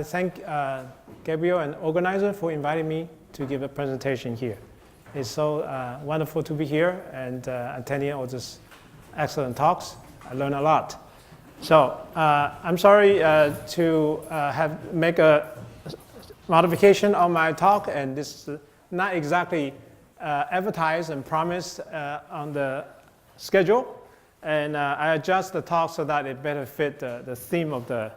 I thank Gabriel and organizer for inviting me to give a presentation here. It's so wonderful to be here and attending all these excellent talks. I learned a lot. So I'm sorry to make a modification on my talk, and this is not exactly advertised and promised on the schedule. And I adjust the talk so that it better fit the theme of the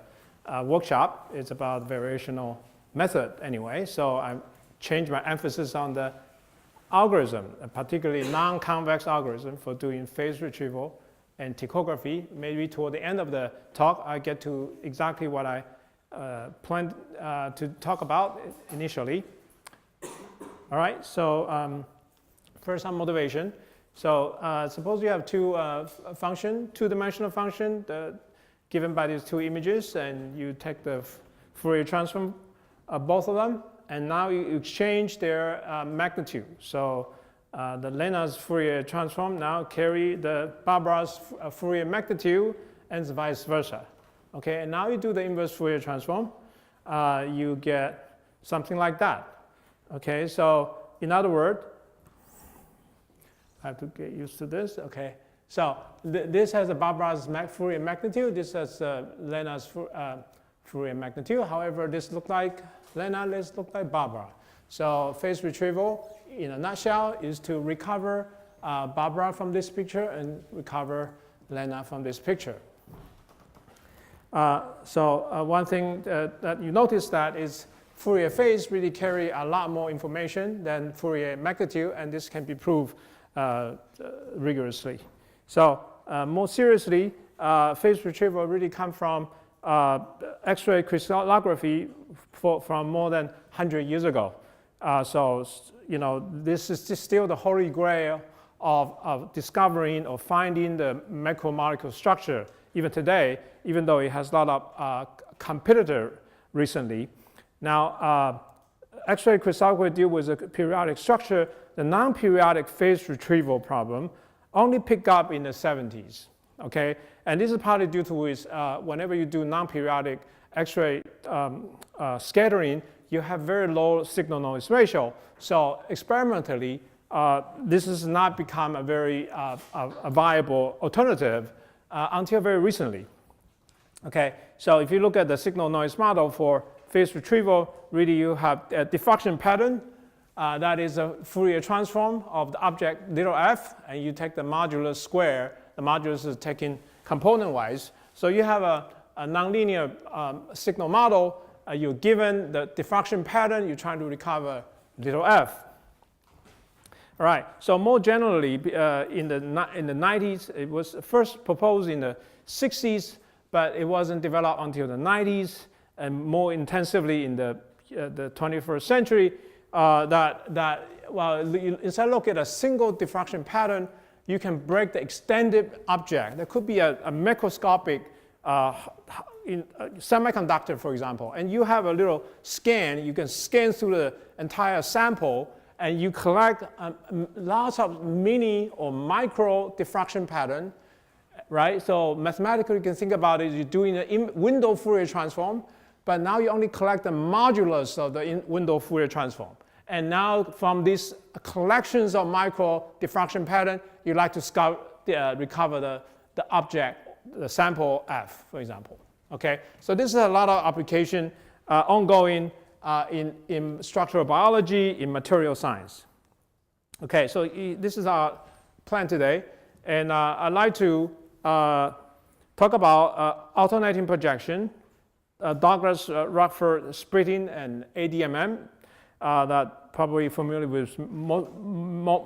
workshop. It's about variational method anyway. So I changed my emphasis on the algorithm, particularly non-convex algorithm for doing phase retrieval and ptychography. Maybe toward the end of the talk, I get to exactly what I planned to talk about initially. All right, so first on motivation. So suppose you have two-dimensional function given by these two images, and you take the Fourier transform of both of them, and now you exchange their magnitude. So the Lena's Fourier transform now carry the Barbara's Fourier magnitude, and vice versa. Okay, and now you do the inverse Fourier transform, you get something like that. Okay, so in other words, I have to get used to this. Okay, so this has a Barbara's Fourier magnitude. This has Lena's Fourier magnitude. However, this looks like Lena, this looks like Barbara. So phase retrieval, in a nutshell, is to recover Barbara from this picture and recover Lena from this picture. One thing that you notice that is Fourier phase really carry a lot more information than Fourier magnitude, and this can be proved rigorously. So more seriously, phase retrieval really comes from X-ray crystallography from more than 100 years ago. So you know, this is still the holy grail of discovering or finding the macromolecule structure even today, even though it has a lot of competitor recently. Now, X-ray crystallography deal with a periodic structure. The non-periodic phase retrieval problem only picked up in the 70s, okay? And this is partly due to whenever you do non-periodic X-ray scattering, you have very low signal-noise ratio. So experimentally, this has not become a very a viable alternative until very recently. Okay, so if you look at the signal-noise model for phase retrieval, really you have a diffraction pattern. That is a Fourier transform of the object little f, and you take the modulus square. The modulus is taken component-wise. So you have a nonlinear signal model. You're given the diffraction pattern. You're trying to recover little f. All right. So more generally, in the 90s, it was first proposed in the 60s, but it wasn't developed until the 90s, and more intensively in the 21st century. Instead of looking at a single diffraction pattern, you can break the extended object. There could be a macroscopic semiconductor, for example, and you have a little scan. You can scan through the entire sample, and you collect lots of mini or micro diffraction pattern, right? So mathematically, you can think about it. You're doing a window Fourier transform, but now you only collect the modulus of the window Fourier transform. And now from these collections of micro diffraction pattern, you like to recover the object, the sample f, for example. Okay, so this is a lot of application ongoing in structural biology, in material science. Okay, so this is our plan today, and I'd like to talk about alternating projection, Douglas-Rachford Splitting, and ADMM. That probably familiar with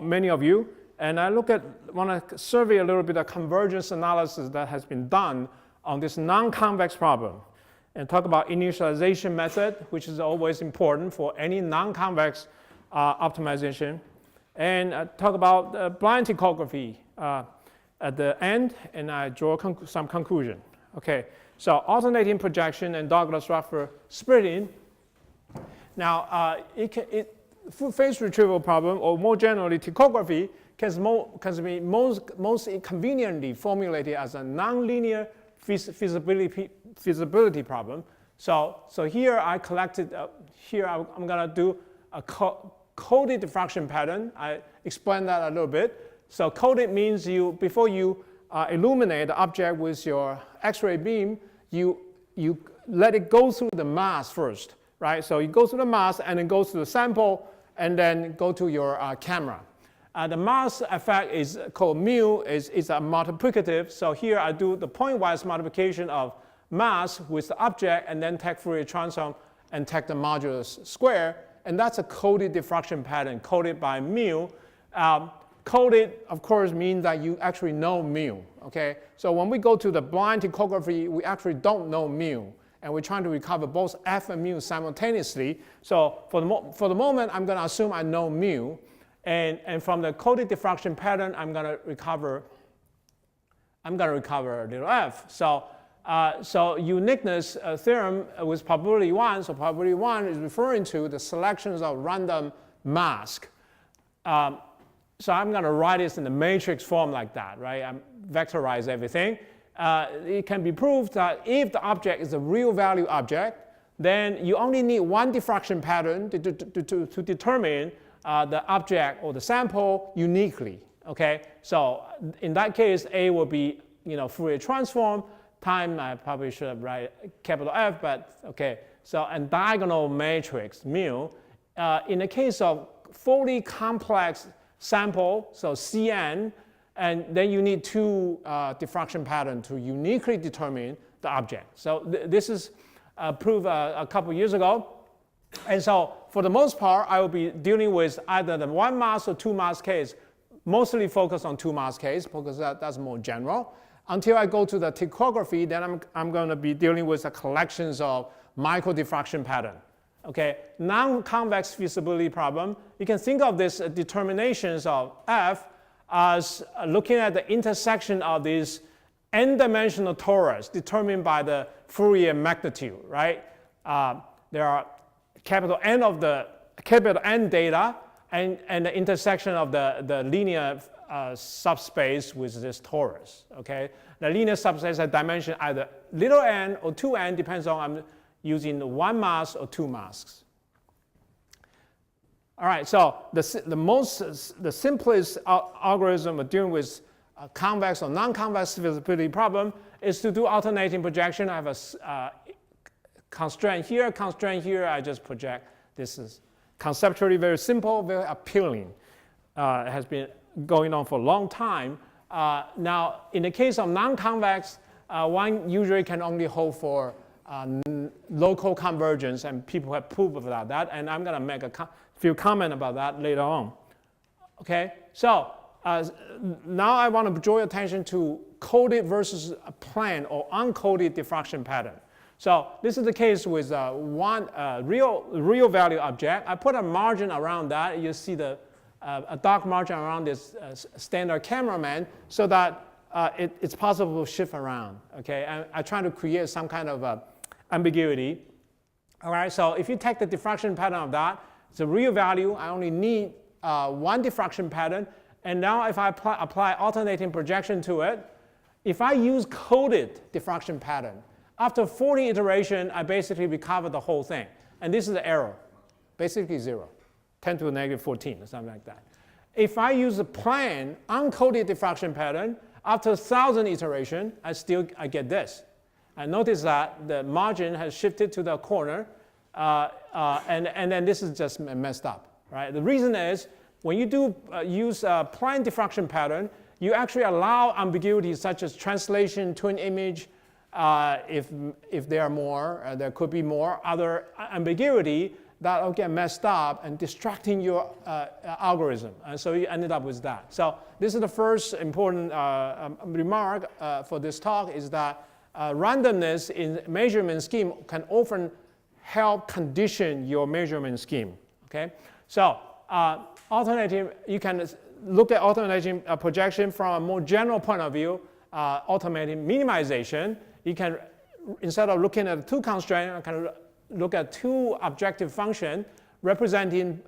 many of you. And I want to survey a little bit of convergence analysis that has been done on this non-convex problem, and talk about initialization method, which is always important for any non-convex optimization, and talk about blind ptychography at the end, and I draw some conclusion. Okay, so alternating projection and Douglas-Rachford Splitting. Now, phase retrieval problem, or more generally ptychography, can be most conveniently formulated as a nonlinear feasibility problem. So here I collected, here I'm going to do a coded diffraction pattern. I explained that a little bit. So coded means before you illuminate the object with your X-ray beam, you let it go through the mask first, right? So you go through the mask and then go to the sample and then go to your camera. The mask effect is called mu, is a multiplicative. So here I do the pointwise multiplication of mask with the object and then take Fourier transform and take the modulus square. And that's a coded diffraction pattern, coded by mu. Coded, of course, means that you actually know mu. Okay? So when we go to the blind ptychography, we actually don't know mu. And we're trying to recover both f and mu simultaneously. So for the moment, I'm going to assume I know mu. And from the coded diffraction pattern, I'm going to recover little f. So uniqueness theorem with probability 1. So probability 1 is referring to the selections of random mask. So I'm going to write this in the matrix form like that, right? I vectorize everything. It can be proved that if the object is a real value object, then you only need one diffraction pattern to determine the object or the sample uniquely. Okay, so in that case, A will be Fourier transform time. I probably should have write capital F, but okay. So and diagonal matrix mu. In the case of fully complex sample, so Cn, and then you need two diffraction patterns to uniquely determine the object. So this is proved a couple years ago. And so for the most part, I will be dealing with either the one mask or two mask case, mostly focused on two mask case because that's more general. Until I go to the ptychography, then I'm going to be dealing with the collections of micro diffraction pattern. Okay, non-convex feasibility problem. You can think of these determinations of f as looking at the intersection of these n-dimensional torus determined by the Fourier magnitude, right? There are capital N of the capital N data and the intersection of the linear subspace with this torus. Okay, the linear subspace has dimension either little n or 2n, depends on I'm using one mask or two masks. All right, so the simplest algorithm of dealing with convex or non-convex feasibility problem is to do alternating projection. I have a constraint here, I just project. This is conceptually very simple, very appealing. It has been going on for a long time. Now, in the case of non-convex, one usually can only hold for local convergence, and people have proved about that, and I'm going to make a few comments about that later on. Okay, so now I want to draw your attention to coded versus a plain or uncoded diffraction pattern. So this is the case with one real value object. I put a margin around that. You see a dark margin around this standard cameraman so that it's possible to shift around. Okay, I try to create some kind of ambiguity. All right, so if you take the diffraction pattern of that, it's a real value. I only need one diffraction pattern. And now if I apply alternating projection to it, if I use coded diffraction pattern, after 40 iterations, I basically recover the whole thing. And this is the error, basically 0, 10 to the negative 14 or something like that. If I use a plain uncoded diffraction pattern, after 1,000 iterations, I get this. And notice that the margin has shifted to the corner, and then this is just messed up, right? The reason is when you do use a plain diffraction pattern, you actually allow ambiguities such as translation, twin image. If there are more, there could be more other ambiguity that will get messed up and distracting your algorithm. And so you ended up with that. So this is the first important remark for this talk is that randomness in measurement scheme can often help condition your measurement scheme. Okay, so alternating, you can look at alternating projection from a more general point of view. Automating minimization, you can instead of looking at two constraints, I can look at two objective functions representing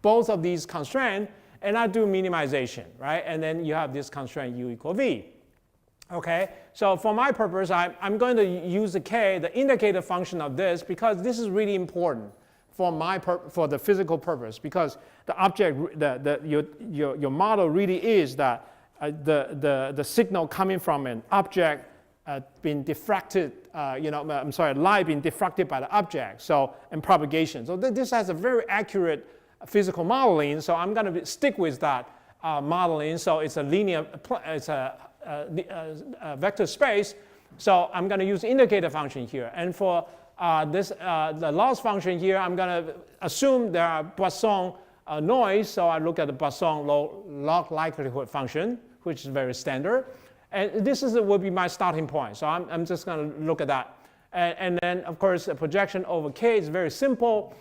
both of these constraints, and I do minimization, right? And then you have this constraint u equal v. Okay, so for my purpose, I'm going to use the k, the indicator function of this, because this is really important for the physical purpose, because the object, your model really is that the signal coming from an object being diffracted, light being diffracted by the object, so, and propagation. So this has a very accurate physical modeling, so I'm going to stick with that modeling. So it's a linear, it's a vector space, so I'm going to use indicator function here. And for the loss function here, I'm going to assume there are Poisson noise, so I look at the Poisson log likelihood function, which is very standard. And this will be my starting point, so I'm just going to look at that. And then, of course, the projection over k is very simple.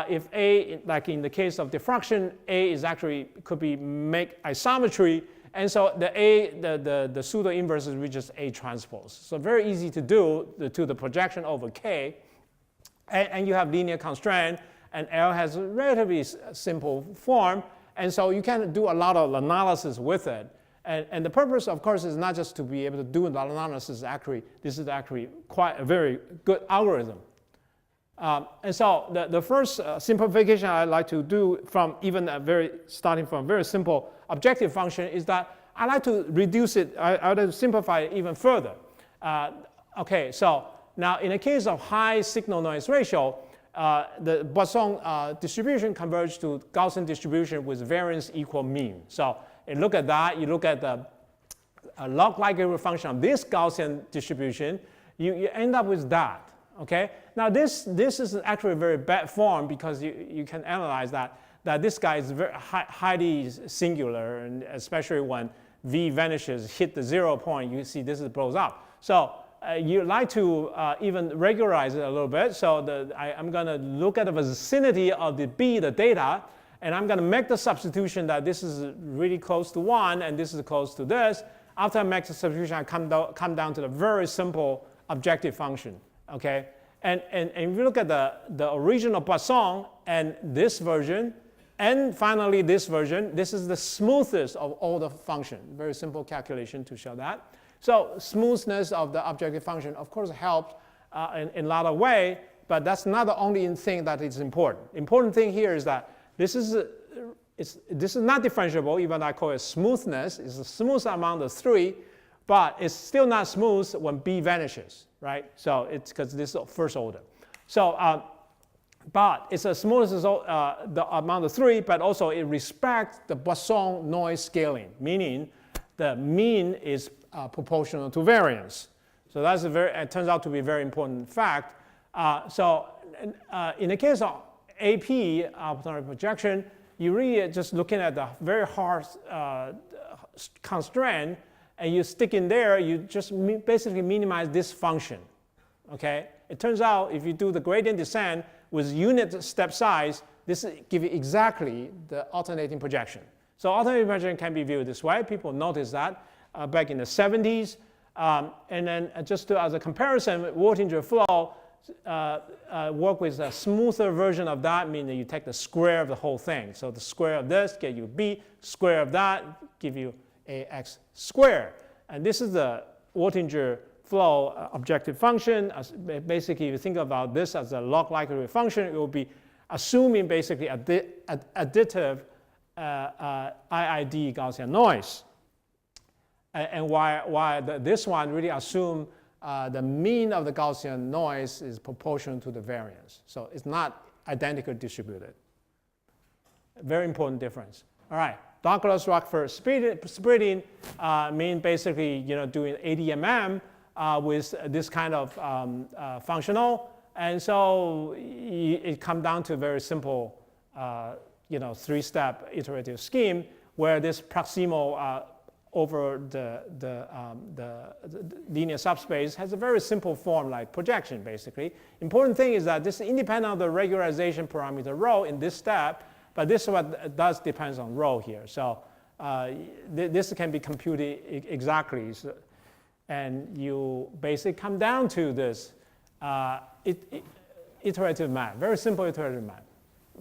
If A, like in the case of diffraction, A is actually could be make isometry, and so the pseudo inverse is just A transpose. So very easy to do to the projection over k, and you have linear constraint, and L has a relatively simple form, and so you can do a lot of analysis with it. And the purpose, of course, is not just to be able to do the analysis. Actually, this is actually quite a very good algorithm. And so the first simplification I like to do from even starting from a very simple objective function is that I like to reduce it, I like to simplify it even further. Okay, so now in the case of high signal noise ratio, the Poisson distribution converges to Gaussian distribution with variance equal mean. So you look at that, you look at the log likelihood function of this Gaussian distribution, you end up with that. Okay, now this is actually a very bad form, because you can analyze that this guy is very highly singular, and especially when V vanishes, hit the 0 point, you see this blows up. So you like to even regularize it a little bit. So I'm going to look at the vicinity of the B, the data, and I'm going to make the substitution that this is really close to 1 and this is close to this. After I make the substitution, I come down to the very simple objective function. Okay, and if you look at the original Poisson and this version, and finally this version, this is the smoothest of all the functions. Very simple calculation to show that. So smoothness of the objective function, of course, helps in a lot of ways, but that's not the only thing that is important. Important thing here is that this is not differentiable, even though I call it smoothness. It's a smooth among the three, but it's still not smooth when B vanishes, right? So it's because this is first order. So, but it's a smooth among the three, but also it respects the Poisson noise scaling, meaning the mean is proportional to variance. So that's it turns out to be a very important fact. So in the case of AP, optimal projection, you really just looking at the very hard constraint, and you stick in there, you just basically minimize this function. Okay? It turns out if you do the gradient descent with unit step size, this gives you exactly the alternating projection. So alternating projection can be viewed this way. People noticed that back in the 70s. And then just as a comparison, Wirtinger flow work with a smoother version of that, meaning you take the square of the whole thing. So the square of this get you B, square of that give you AX squared. And this is the Wirtinger flow objective function. Basically, if you think about this as a log likelihood function, it will be assuming basically additive IID Gaussian noise. And why this one really assume the mean of the Gaussian noise is proportional to the variance. So it's not identically distributed. Very important difference. All right, Douglas-Rachford splitting mean basically doing ADMM with this kind of functional, and so it comes down to a very simple three-step iterative scheme where this proximal over the linear subspace has a very simple form like projection, basically. Important thing is that this is independent of the regularization parameter rho in this step, but this is what does depends on rho here. So this can be computed exactly, and you basically come down to this iterative map, very simple iterative map.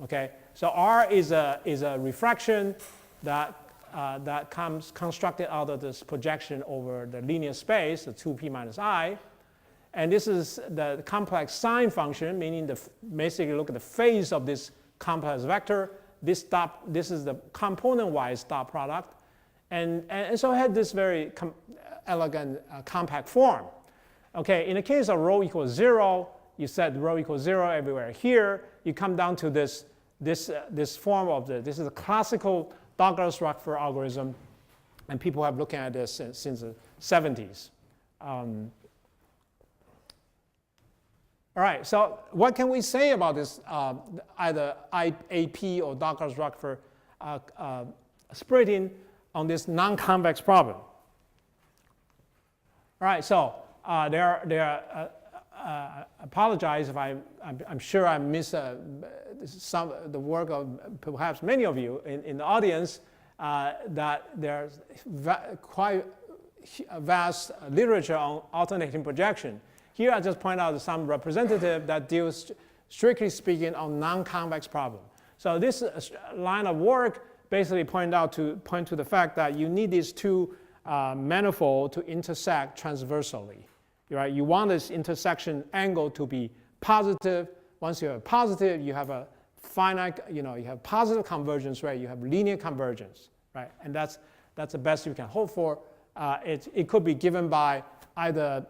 Okay, so R is a refraction that that comes constructed out of this projection over the linear space, the 2p minus I. And this is the complex sign function, meaning basically look at the face of this complex vector. This is the component-wise dot product. And so it had this very elegant compact form. Okay, in the case of rho equals 0, you set rho equals 0 everywhere. Here, you come down to this form of this is a classical Douglas-Rachford algorithm, and people have looked at this since the 70s. All right, so what can we say about this either AP or Douglas-Rachford splitting on this non-convex problem? All right, so apologize if I'm sure I miss the work of perhaps many of you in the audience, that there's quite a vast literature on alternating projection. Here I just point out some representative that deals, strictly speaking, on non-convex problem. So this line of work basically point to the fact that you need these two manifolds to intersect transversally. Right? You want this intersection angle to be positive. Once you have positive, you have a finite, you have positive convergence rate, you have linear convergence, right? And that's the best you can hope for. It could be given by either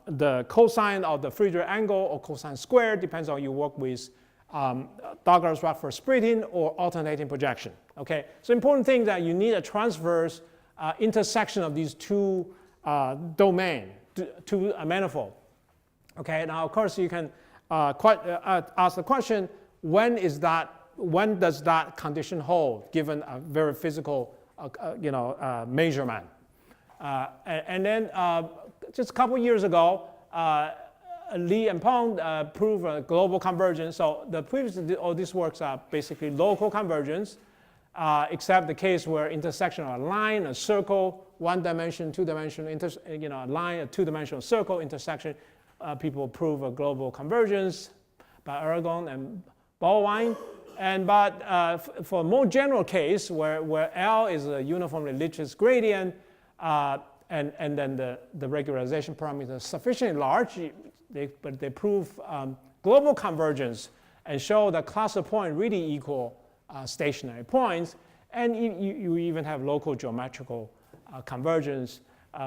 the cosine of the Fourier angle or cosine squared, depends on you work with Douglas-Rachford splitting or alternating projection. Okay, so important thing that you need a transverse intersection of these two domains to a manifold. Okay, now of course you can ask the question: when does that condition hold, given a very physical measurement? And then just a couple years ago, Li and Peng proved a global convergence. So the previous all these works are basically local convergence, except the case where intersection of a line, a circle, one dimension, two dimension, a line, a two-dimensional circle intersection. People prove a global convergence by Aragon and Ballwine. But for a more general case where L is a uniformly Lipschitz gradient, and then the regularization parameter is sufficiently large, but they prove global convergence and show that cluster point really equal stationary points, and you even have local geometrical convergence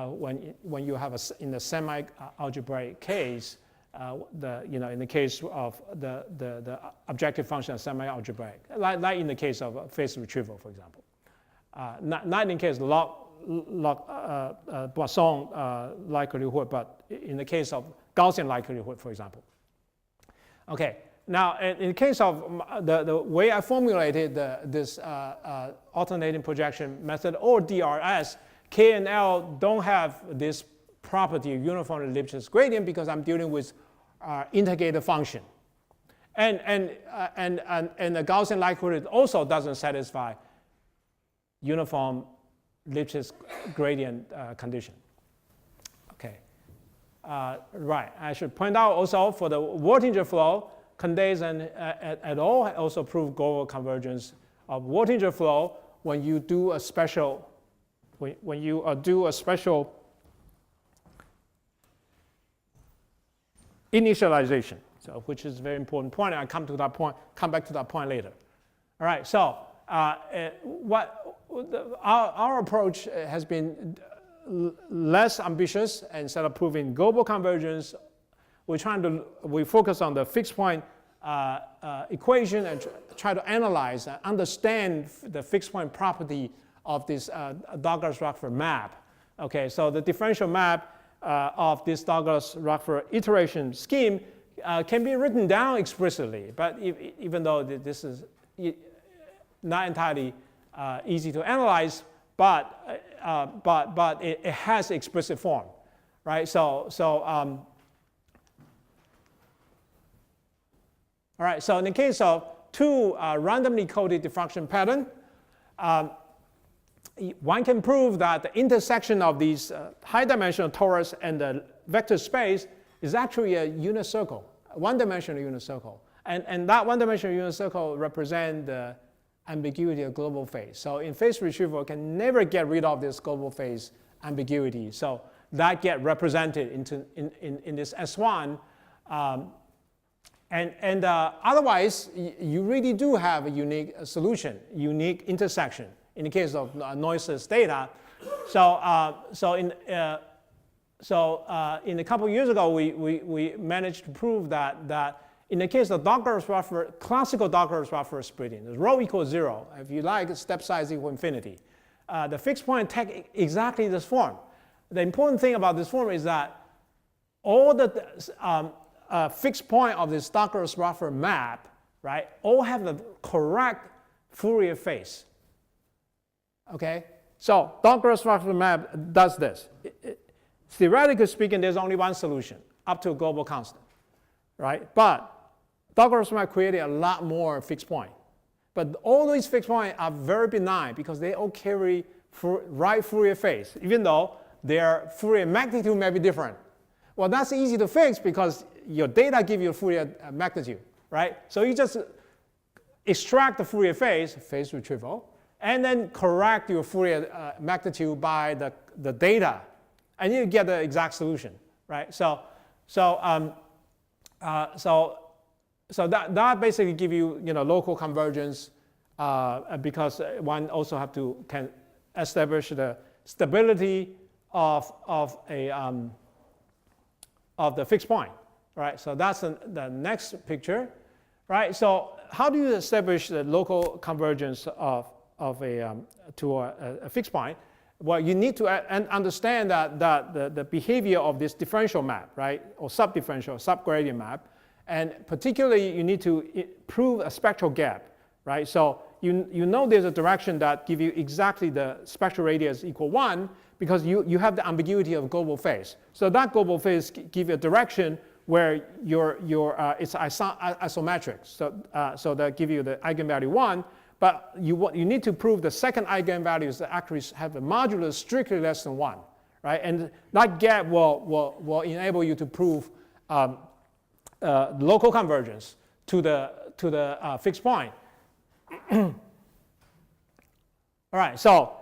when you have in the semi-algebraic case, in the case of the objective function of semi-algebraic, like in the case of phase retrieval, for example. Not in the case of Poisson likelihood, but in the case of Gaussian likelihood, for example. Okay, now in the case of the way I formulated this alternating projection method, or DRS, K and L don't have this property of uniformly Lipschitz gradient because I'm dealing with integrated function. And the Gaussian likelihood also doesn't satisfy uniform Lipschitz gradient condition. Okay, right. I should point out also for the Wirtinger flow, Condé and et al. Also proved global convergence of Wirtinger flow when you do a special initialization. So, which is a very important point. I come back to that point later. All right. So, our approach has been less ambitious. Instead of proving global convergence, we focus on the fixed point equation and try to analyze and understand the fixed point property of this Douglas-Rachford map. Okay, so the differential map of this Douglas-Rachford iteration scheme can be written down explicitly, but even though this is not entirely easy to analyze, but it has explicit form, right? All right, so in the case of two randomly coded diffraction pattern, one can prove that the intersection of these high-dimensional torus and the vector space is actually a unit circle, a one-dimensional unit circle. And that one-dimensional unit circle represents ambiguity of global phase. So in phase retrieval, you can never get rid of this global phase ambiguity. So that get represented in this S1. Otherwise, you really do have a unique solution, unique intersection in the case of noiseless data. So in a couple of years ago, we managed to prove that in the case of Douglas-Rachford, classical Douglas-Rachford splitting, the rho equals 0. If you like, step size equal infinity. The fixed point take exactly this form. The important thing about this form is that all the fixed point of this Douglas-Rachford map, right, all have the correct Fourier phase. Okay? So Douglas-Rachford map does this. Theoretically speaking, there's only one solution, up to a global constant, right? But Douglas-Rachford map created a lot more fixed point. But all these fixed points are very benign because they all carry right Fourier phase, even though their Fourier magnitude may be different. Well, that's easy to fix because your data give you a Fourier magnitude, right? So you just extract the Fourier phase retrieval, and then correct your Fourier magnitude by the data, and you get the exact solution, right? So that basically give you local convergence because one also have to can establish the stability of the fixed point, right? So that's the next picture, right? So how do you establish the local convergence to a fixed point? Well, you need to understand that the behavior of this differential map, right, or subdifferential, subgradient map, and particularly you need to prove a spectral gap, right? So you know there's a direction that give you exactly the spectral radius equal 1 because you have the ambiguity of global phase. So that global phase give you a direction where it's isometric. So that give you the eigenvalue 1. But you need to prove the second eigenvalues that actually have a modulus strictly less than 1, right? And that gap will enable you to prove local convergence to the fixed point. All right, so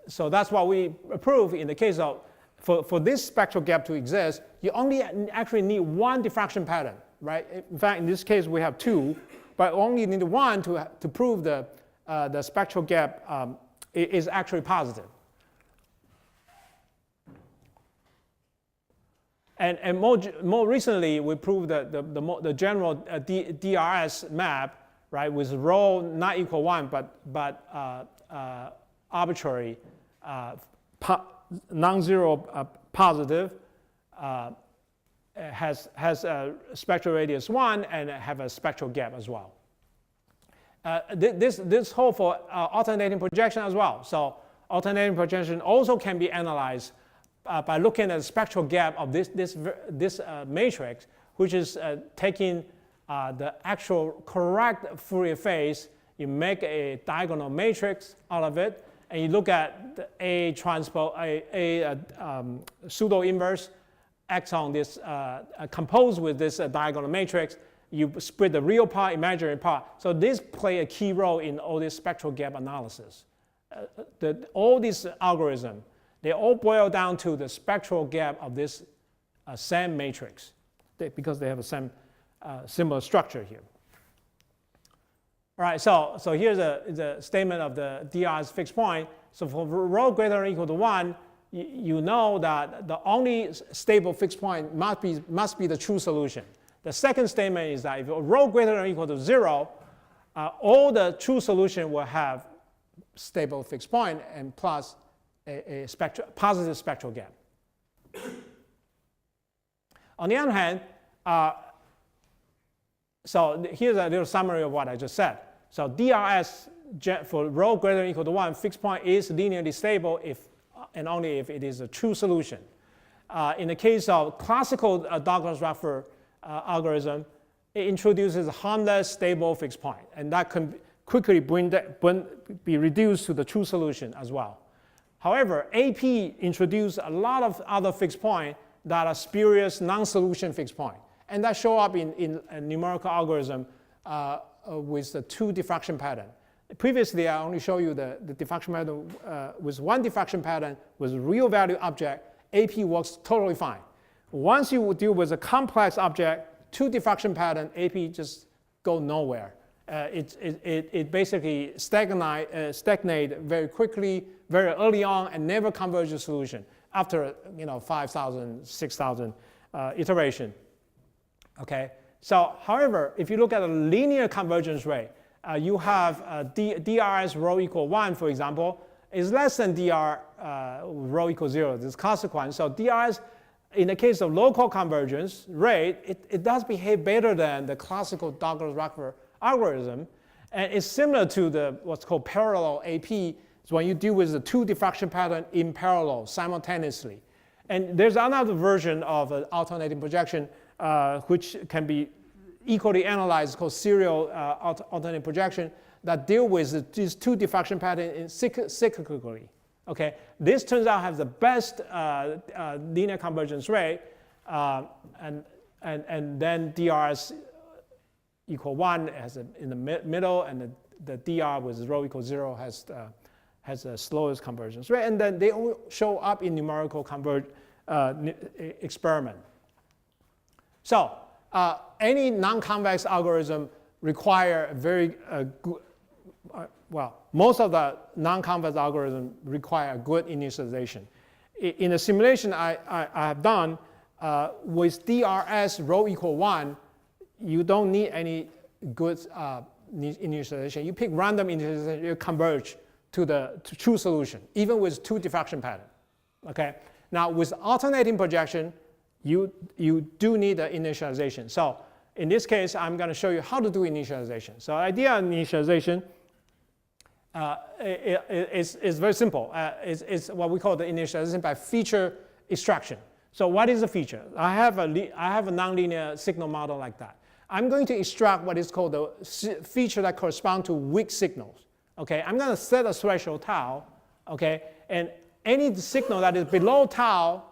so that's what we prove in the case of for this spectral gap to exist. You only actually need one diffraction pattern, right? In fact, in this case we have 2. But only need 1 to prove the spectral gap is actually positive. And more recently, we proved the general DRS map, right, with rho not equal 1, but arbitrary, non-zero positive, has a spectral radius 1 and have a spectral gap as well. This holds for alternating projection as well. So alternating projection also can be analyzed by looking at the spectral gap of this matrix, which is taking the actual correct Fourier phase. You make a diagonal matrix out of it, and you look at the A transpose, a pseudo inverse X on this composed with this diagonal matrix. You split the real part, imaginary part. So this play a key role in all this spectral gap analysis. All these algorithms, they all boil down to the spectral gap of this same matrix because they have the same similar structure here. All right, so here's the statement of the DR's fixed point. So for rho greater than or equal to 1, you know that the only stable fixed point must be the true solution. The second statement is that if rho greater than or equal to 0, all the true solution will have stable fixed point and plus a positive spectral gap. On the other hand, so here's a little summary of what I just said. So DRS for rho greater than or equal to 1, fixed point is linearly stable if and only if it is a true solution. In the case of classical Douglas-Rachford algorithm, it introduces a harmless stable fixed point, and that can quickly be reduced to the true solution as well. However, AP introduced a lot of other fixed points that are spurious non-solution fixed points, and that show up in a numerical algorithm with the 2 diffraction pattern. Previously, I only showed you the diffraction pattern with 1 diffraction pattern with real value object. AP works totally fine. Once you deal with a complex object, 2 diffraction pattern, AP just go nowhere. It basically stagnate very quickly, very early on, and never converge to solution after 5,000, 6,000 iteration. Okay. So, however, if you look at a linear convergence rate, you have DRS rho equal 1, for example, is less than DR rho equal 0. This is consequence. So DRS, in the case of local convergence rate, it does behave better than the classical Douglas-Rachford algorithm, and it's similar to what's called parallel AP. It's when you deal with the 2 diffraction pattern in parallel simultaneously. And there's another version of an alternating projection which can be equally analyzed called serial alternating projection that deal with these 2 diffraction patterns cyclically. Okay, this turns out has the best linear convergence rate, and then DRS equal 1 has in the middle, and the DR with rho equal 0 has the slowest convergence rate, and then they all show up in numerical experiment. So any non-convex algorithm require a very good, most of the non-convex algorithms require good initialization. In the simulation I have done with DRS rho equal 1, you don't need any good initialization. You pick random initialization, you converge to true solution, even with 2 diffraction pattern. Okay. Now with alternating projection, you do need the initialization. So in this case, I'm going to show you how to do initialization. So idea of initialization is very simple. It's what we call the initialization by feature extraction. So what is a feature? I have a nonlinear signal model like that. I'm going to extract what is called the feature that correspond to weak signals. Okay, I'm going to set a threshold tau. Okay, and any signal that is below tau,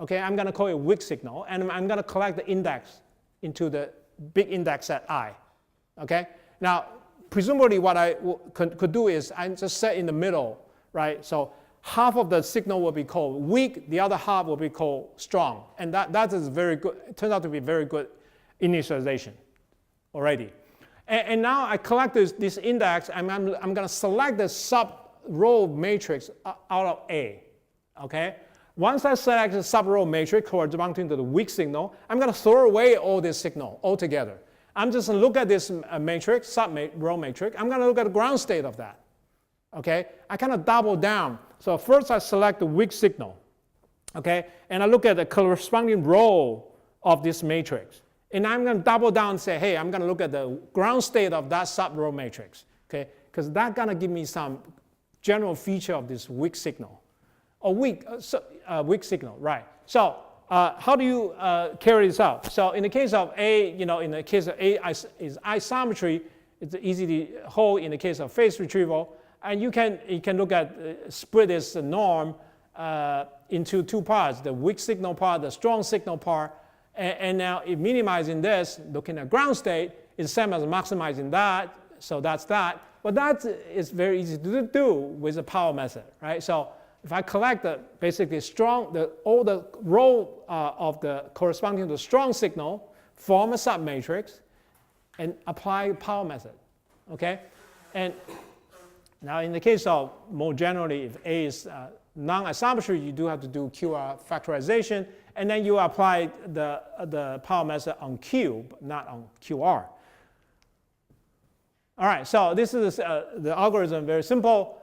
okay, I'm going to call it weak signal, and I'm going to collect the index into the big index set I. Okay, now presumably what I could do is I just set in the middle, right? So half of the signal will be called weak, the other half will be called strong, and that is very good. It turns out to be very good initialization already. And now I collect this index, and I'm going to select the sub-row matrix out of A. Okay. Once I select the sub-row matrix corresponding to the weak signal, I'm going to throw away all this signal altogether. I'm just going to look at this matrix, sub-row matrix. I'm going to look at the ground state of that. Okay, I kind of double down. So first I select the weak signal. Okay, and I look at the corresponding row of this matrix. And I'm going to double down and say, hey, I'm going to look at the ground state of that sub-row matrix. Okay, because that's going to give me some general feature of this weak signal. Weak signal, right? So how do you carry this out? So in the case of A, in the case of A is isometry, it's easy to hold in the case of phase retrieval, and you can look at split this norm into 2 parts: the weak signal part, the strong signal part, and now in minimizing this, looking at ground state, is the same as maximizing that. So that's that. But that is very easy to do with the power method, right? So if I collect basically all the row of the corresponding to the strong signal, form a submatrix, and apply power method, okay? And now in the case of more generally, if A is non-isometry, you do have to do QR factorization, and then you apply the power method on Q, but not on QR. All right, so this is the algorithm, very simple.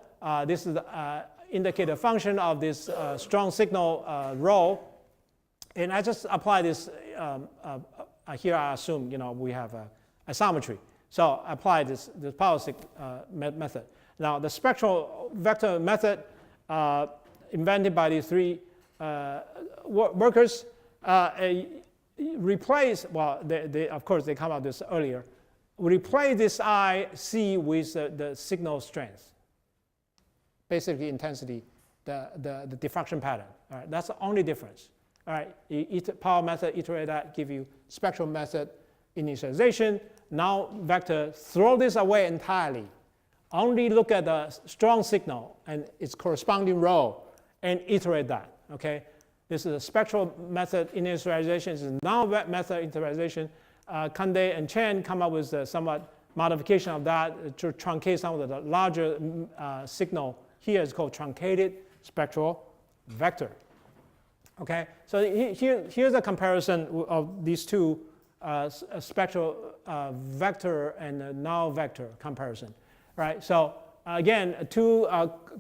This is the indicator function of this strong signal row, and I just apply this. Here I assume we have isometry, so I apply this power method. Now the spectral vector method invented by these 3 workers replace. Well, of course they come out this earlier. Replace this IC with the signal strength. Basically intensity, the diffraction pattern. All right, that's the only difference. All right, power method, iterate that, give you spectral method initialization. null vector, throw this away entirely. Only look at the strong signal and its corresponding row and iterate that, okay? This is a spectral method initialization. This is null method initialization. Kande and Chen come up with somewhat modification of that to truncate some of the larger signal. Here is called truncated spectral vector. Okay, so here's a comparison of these two spectral vector and null vector comparison. Right, so again, two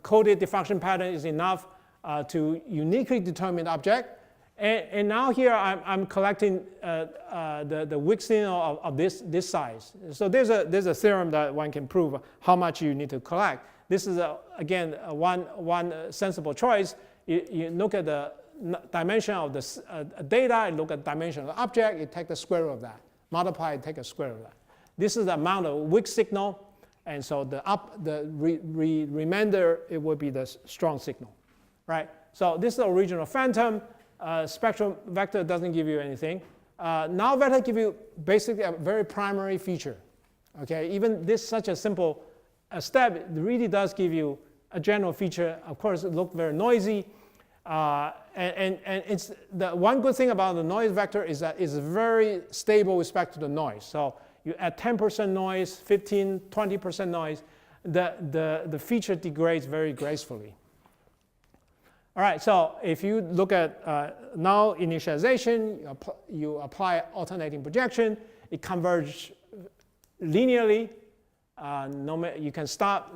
coded diffraction pattern is enough to uniquely determine the object. And now here I'm collecting the weak signal of this size. So there's a theorem that one can prove how much you need to collect. This is again one sensible choice. You look at the dimension of the data and look at the dimension of the object. You take the square root of that. Multiply and take a square root of that. This is the amount of weak signal, and so the remainder it would be the strong signal, right? So this is the original phantom. Spectral vector doesn't give you anything. Null vector give you basically a very primary feature. Okay, even this such a simple step really does give you a general feature. Of course, it looks very noisy, and it's the one good thing about the noise vector is that it's very stable with respect to the noise. So you add 10% noise, 15, 20% noise, the feature degrades very gracefully. All right, so if you look at null initialization, you apply alternating projection, it converges linearly. You can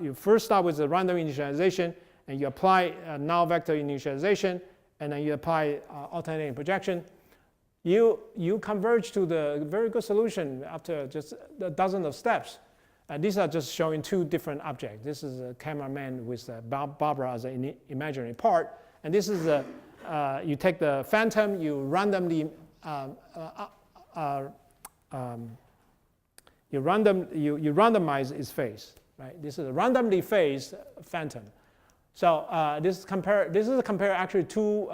you first start with the random initialization, and you apply null vector initialization, and then you apply alternating projection. You converge to the very good solution after just a dozen of steps. These are just showing two different objects. This is a cameraman with Barbara as an imaginary part. And this is you take the phantom, you randomly you randomize its phase, right? This is a randomly phased phantom. So this is compare actually two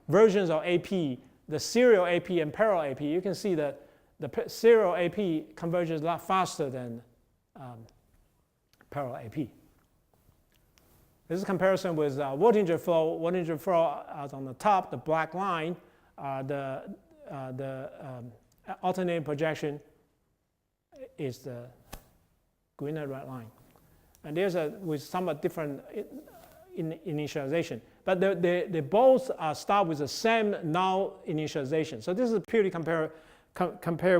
versions of AP, the serial AP and parallel AP. You can see that the serial AP converges a lot faster than parallel AP. This is a comparison with Wirtinger flow. Wirtinger flow is on the top, the black line. The alternating projection is the green and red line. And there's with somewhat different initialization. But they both start with the same null initialization. So this is purely compare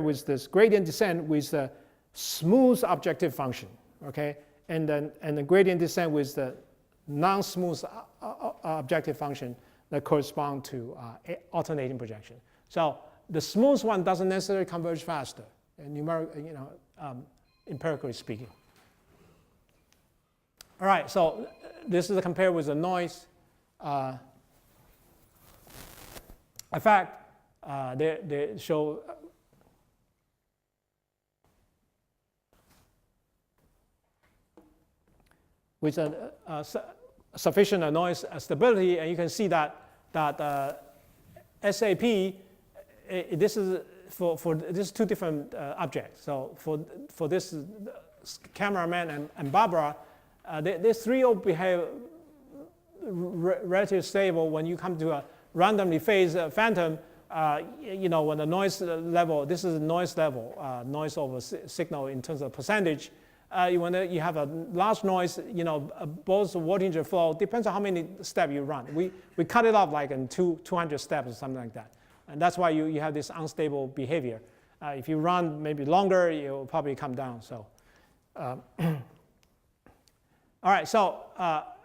with this gradient descent with the smooth objective function, okay? And the gradient descent with the non-smooth objective function that correspond to alternating projection. So the smooth one doesn't necessarily converge faster, empirically speaking. All right, so this is compared with the noise. In fact, they show with a sufficient noise stability, and you can see that SAP, this is for this two different objects. So for this cameraman and Barbara, these three all behave relatively stable when you come to a randomly phased phantom. When the noise level, this is noise level, noise over signal in terms of percentage. When you have a large noise, both Wirtinger flow, depends on how many steps you run. We cut it off like in 200 steps or something like that. And that's why you have this unstable behavior. If you run maybe longer, you'll probably come down. So, all right, so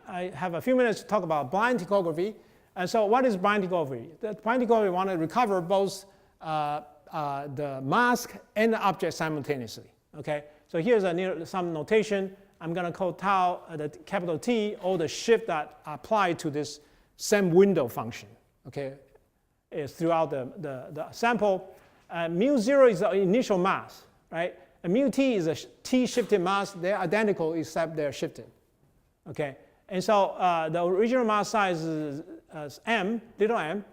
I have a few minutes to talk about blind ptychography. And so what is blind ptychography? The blind ptychography want to recover both the mask and the object simultaneously, okay? So here's some notation. I'm going to call tau the capital T, all the shift that apply to this same window function, okay, is throughout the sample. Mu 0 is the initial mass, right? And mu t is a t shifted mass. They're identical except they're shifted, okay? And so the original mass size is m, little m,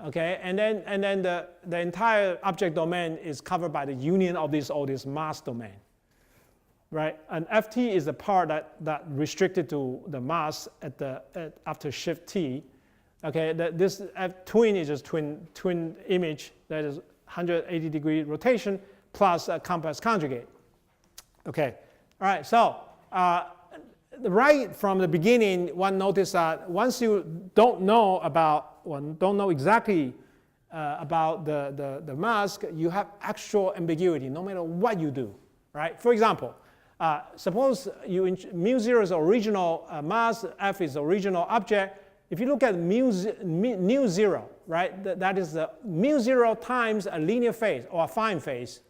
Okay, and then the entire object domain is covered by the union of all this mask domain, right? And ft is the part that restricted to the mask after shift t. Okay, this twin is just twin image that is 180-degree rotation plus a complex conjugate. Okay, all right. So right from the beginning, one noticed that once you don't know exactly about the mask, you have actual ambiguity no matter what you do, right? For example, suppose mu0 is the original mask, f is the original object. If you look at mu0, right, that is the mu0 times a linear phase or affine phase.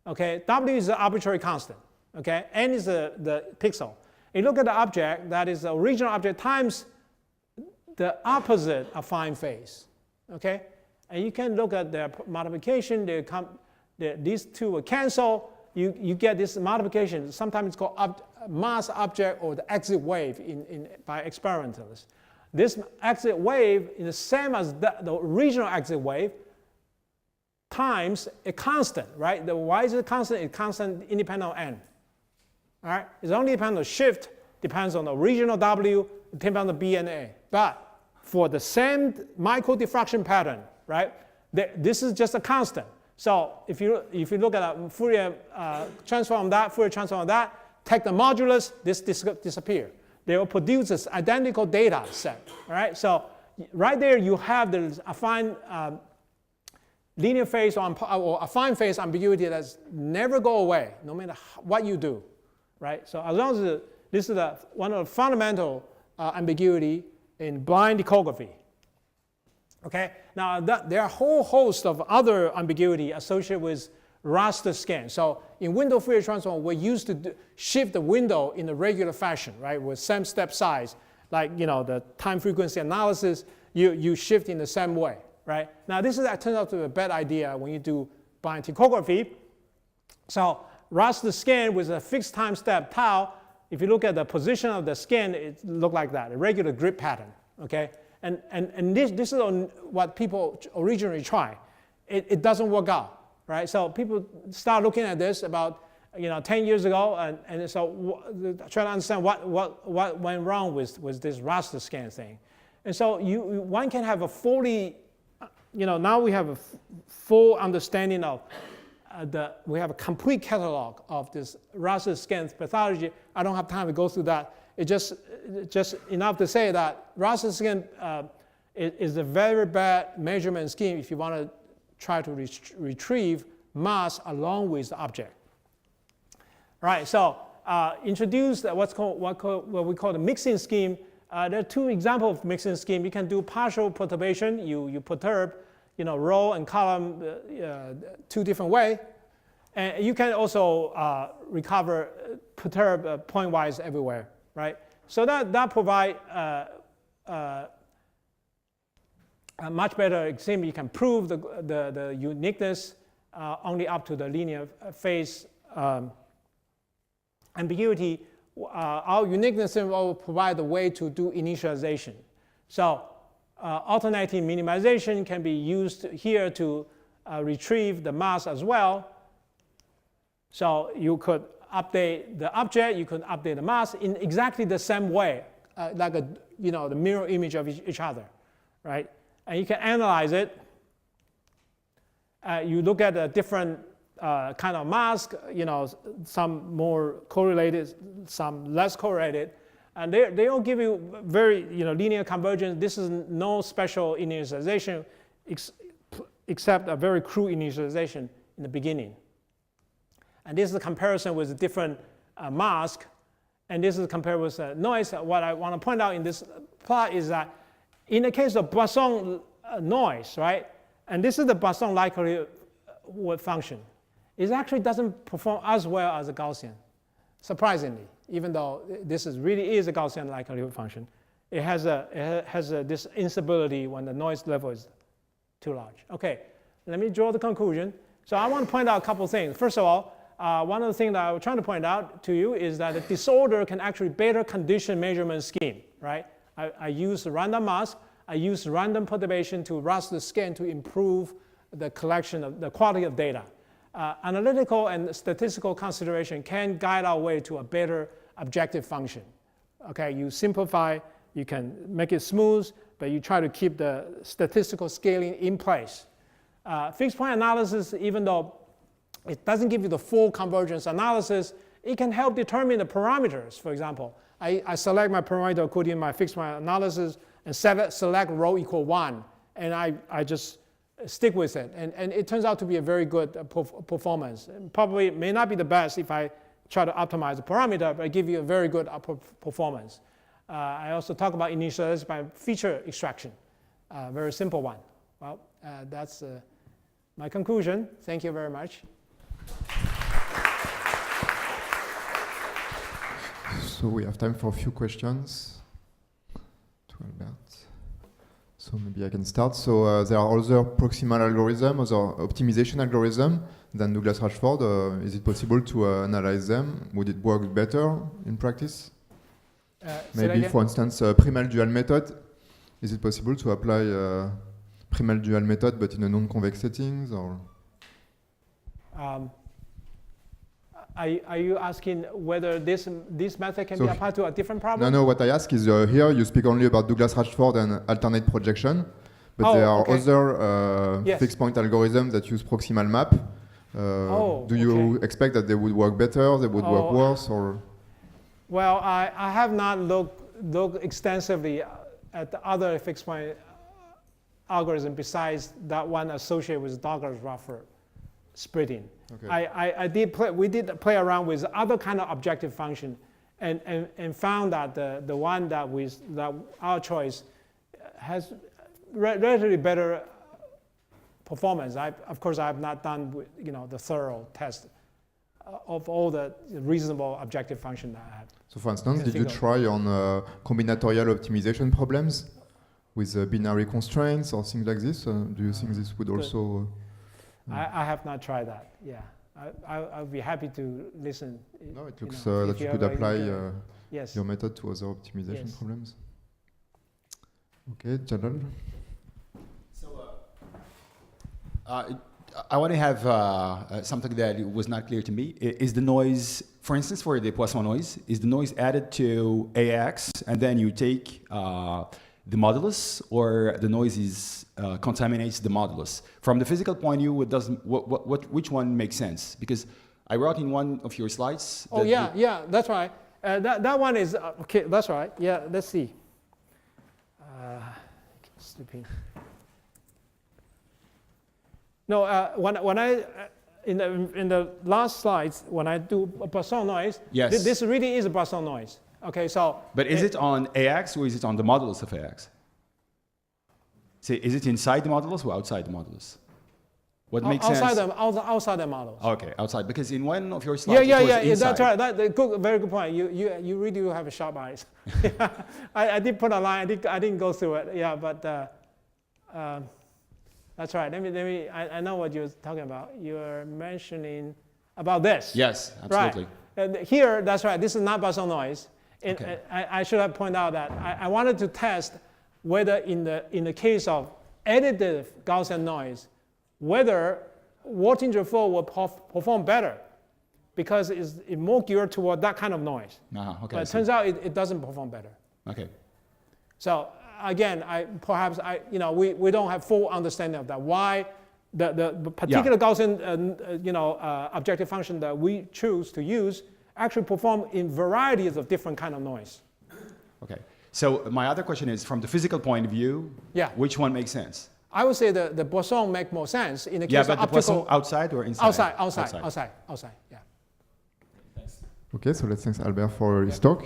Okay, w is the arbitrary constant. Okay, n is the pixel. You look at the object, that is the original object times the opposite affine phase. Okay, and you can look at their multiplication. These two will cancel. You get this multiplication. Sometimes it's called mass object or the exit wave by experimentalists. This exit wave is the same as the original exit wave times a constant, right? Why is it constant? It's constant independent of n. All right? It's only dependent on shift, depends on the original w, depends on the b and a. But for the same micro diffraction pattern, right? This is just a constant. So if you look at a Fourier transform of that, Fourier transform of that, take the modulus, this disappear. They will produce this identical data set. All right? So right there you have the affine linear phase or affine phase ambiguity that's never go away, no matter what you do. Right? So as long as this is one of the fundamental ambiguity in blind ptychography. Okay? Now there are a whole host of other ambiguity associated with raster scan. So in window Fourier transform, we're used to shift the window in a regular fashion, right? With same step size, like the time frequency analysis, you shift in the same way, right? Now this turns out to be a bad idea when you do blind ptychography. So raster scan with a fixed time step tau, if you look at the position of the scan, it looks like that, a regular grid pattern, okay? And this is what people originally try. It doesn't work out, right? So people start looking at this about 10 years ago, and so try to understand what went wrong with this raster scan thing. And so one can have a fully, now we have a full understanding of we have a complete catalog of this raster scan pathology. I don't have time to go through that. It's just enough to say that raster scan is a very bad measurement scheme if you want to try to retrieve mass along with the object. Right. So introduce what we call the mixing scheme. There are two examples of mixing scheme. You can do partial perturbation. You perturb row and column two different ways. And you can also perturb point-wise everywhere, right? So that provide a much better scheme. You can prove the uniqueness only up to the linear phase ambiguity. Our uniqueness will provide a way to do initialization. So alternating minimization can be used here to retrieve the mass as well. So you could update the object, you could update the mass in exactly the same way, like the mirror image of each other, right? And you can analyze it. You look at a different kind of mask, some more correlated, some less correlated. And they all give you very linear convergence. This is no special initialization except a very crude initialization in the beginning. And this is a comparison with a different mask. And this is compared with noise. What I want to point out in this plot is that in the case of Poisson noise, right? And this is the Poisson likelihood function. It actually doesn't perform as well as a Gaussian, surprisingly, even though this really is a Gaussian likelihood function. It has this instability when the noise level is too large. Okay, let me draw the conclusion. So I want to point out a couple of things. First of all, one of the things that I was trying to point out to you is that the disorder can actually better condition measurement scheme, right? I use a random mask. I use random perturbation to raster the scan to improve the collection of the quality of data. Analytical and statistical consideration can guide our way to a better objective function. Okay, you simplify, you can make it smooth, but you try to keep the statistical scaling in place. Fixed point analysis, even though it doesn't give you the full convergence analysis, it can help determine the parameters. For example, I select my parameter according to my fixed point analysis and select rho equal 1, and I just stick with it. And it turns out to be a very good performance. And probably may not be the best if I try to optimize the parameter, but I give you a very good performance. I also talk about initialization by feature extraction, very simple one. Well, that's my conclusion. Thank you very much. So we have time for a few questions to Albert. So maybe I can start. So there are other proximal algorithms, other optimization algorithms than Douglas-Rachford. Is it possible to analyze them? Would it work better in practice? Maybe, for instance, primal dual method. Is it possible to apply primal dual method but in a non-convex settings? Or? Are you asking whether this method can be applied to a different problem? No, what I ask is here you speak only about Douglas-Rachford and alternate projection, but there are other fixed point algorithms that use proximal map. Do you expect that they would work better, they would work worse? Or? Well, I have not looked extensively at the other fixed point algorithm besides that one associated with Douglas-Rachford Splitting. Okay. We did play around with other kind of objective function, and found that the one that our choice has relatively better performance. Of course, I have not done the thorough test of all the reasonable objective function that I have. So, for instance, did you try on combinatorial optimization problems with binary constraints or things like this? Do you think this would also? I have not tried that. Yeah, I'll be happy to listen. No, it looks that you could apply your method to other optimization problems. Okay, Jalal. So I want to have something that was not clear to me. Is the noise, for instance, for the Poisson noise, is the noise added to AX and then you take the modulus, or the noise is contaminates the modulus? From the physical point of view, it doesn't. Which one makes sense? Because I wrote in one of your slides. Oh yeah, that's right. That one is okay. That's right. Yeah, let's see. Sleeping. No, when I in the last slides when I do a Poisson noise, this really is a Poisson noise. Okay, so. But is it on AX or is it on the modulus of AX? Say, is it inside the modulus or outside the modulus? What makes sense? Outside the modulus. Okay, outside. Because in one of your slides, that's right. Very good point. You really do have sharp eyes. I did put a line. I didn't go through it. Yeah, but that's right. Let me. I know what you're talking about. You're mentioning about this. Yes, absolutely. Right. Here, that's right. This is not Poisson noise. Okay. I should have pointed out that I wanted to test whether in the case of additive Gaussian noise, whether Wirtinger flow will perform better, because it's more geared toward that kind of noise. Okay. But it turns out it doesn't perform better. Okay. So again, we don't have full understanding of that. Why the particular Gaussian objective function that we choose to use actually perform in varieties of different kind of noise. Okay. So my other question is, from the physical point of view, which one makes sense? I would say the Poisson make more sense in the case of optical. The Poisson outside or inside? Outside. Yeah. Okay, so let's thank Albert for his talk.